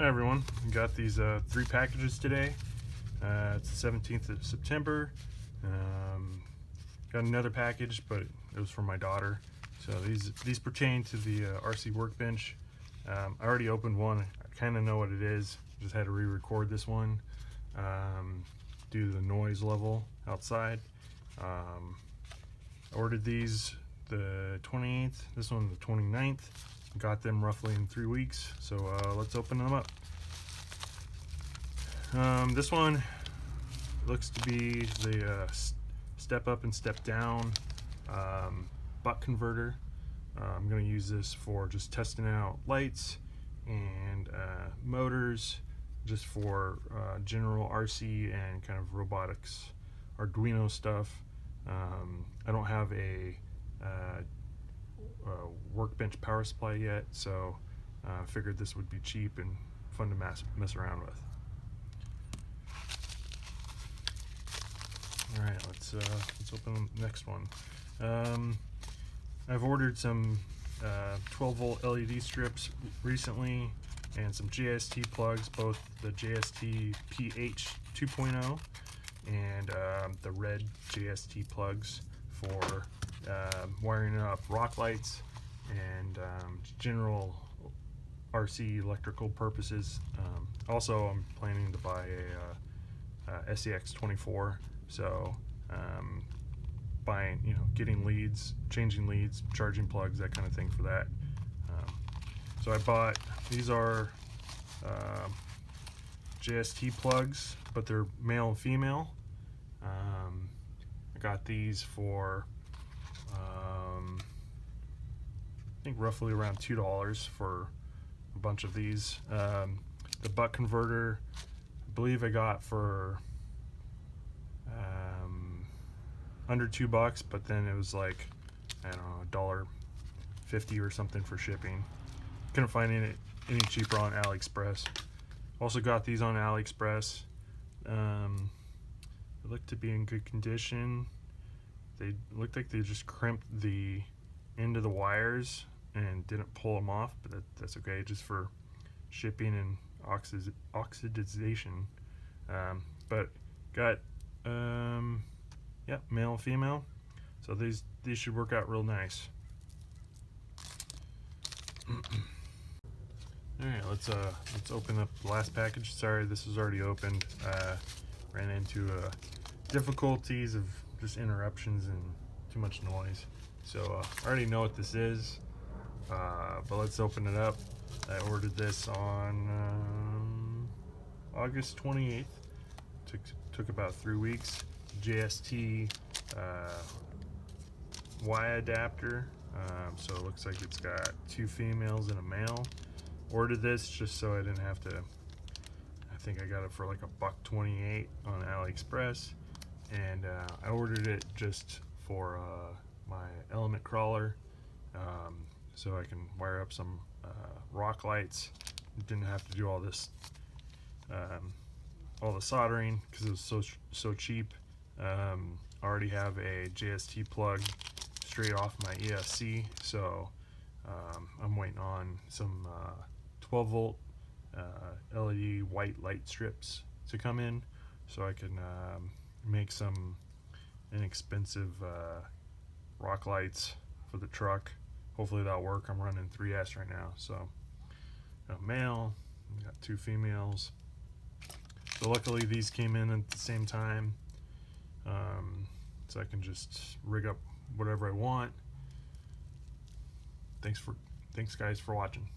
Hi everyone, we got these 3 packages today. It's the 17th of September. Got another package, but it was from my daughter. So these pertain to the RC Workbench. I already opened one. I kind of know what it is. Just had to re-record this one due to the noise level outside. I ordered these the 28th, this one the 29th. Got them roughly in 3 weeks, so let's open them up. This one looks to be the step up and step down buck converter. I'm going to use this for just testing out lights and motors, just for general RC and kind of robotics, Arduino stuff. I don't have a Workbench power supply yet, so I figured this would be cheap and fun to mess around with. All right, let's open the next one. I've ordered some 12-volt LED strips recently, and some JST plugs, both the JST PH 2.0 and the red JST plugs for wiring up rock lights and general RC electrical purposes. Also, I'm planning to buy a SEX 24, so buying, getting leads, changing leads, charging plugs, that kind of thing for that. So I bought, these are JST plugs, but they're male and female. I got these for I think roughly around $2 for a bunch of these. The buck converter, I believe I got for under $2, but then it was like, I don't know, $1.50 or something for shipping. Couldn't find any cheaper on AliExpress. Also got these on AliExpress. They look to be in good condition. They looked like they just crimped the end of the wires and didn't pull them off, but that's okay, just for shipping and oxidization. But got yeah, male and female, so these should work out real nice. All right, let's open up the last package. Sorry, this was already opened. Ran into difficulties of just interruptions and too much noise. So I already know what this is, but let's open it up. I ordered this on August 28th. Took about 3 weeks. JST Y adapter. So it looks like it's got 2 females and a male. Ordered this just so I didn't have to. I think I got it for like $1.28 on AliExpress, and I ordered it just for my element crawler, so I can wire up some rock lights. Didn't have to do all this, all the soldering, because it was so cheap. I already have a JST plug straight off my ESC, so I'm waiting on some 12-volt LED white light strips to come in, so I can make some inexpensive rock lights for the truck. Hopefully that'll work. I'm running 3S right now, so got a male, got 2 females. So luckily these came in at the same time, so I can just rig up whatever I want. Thanks guys for watching.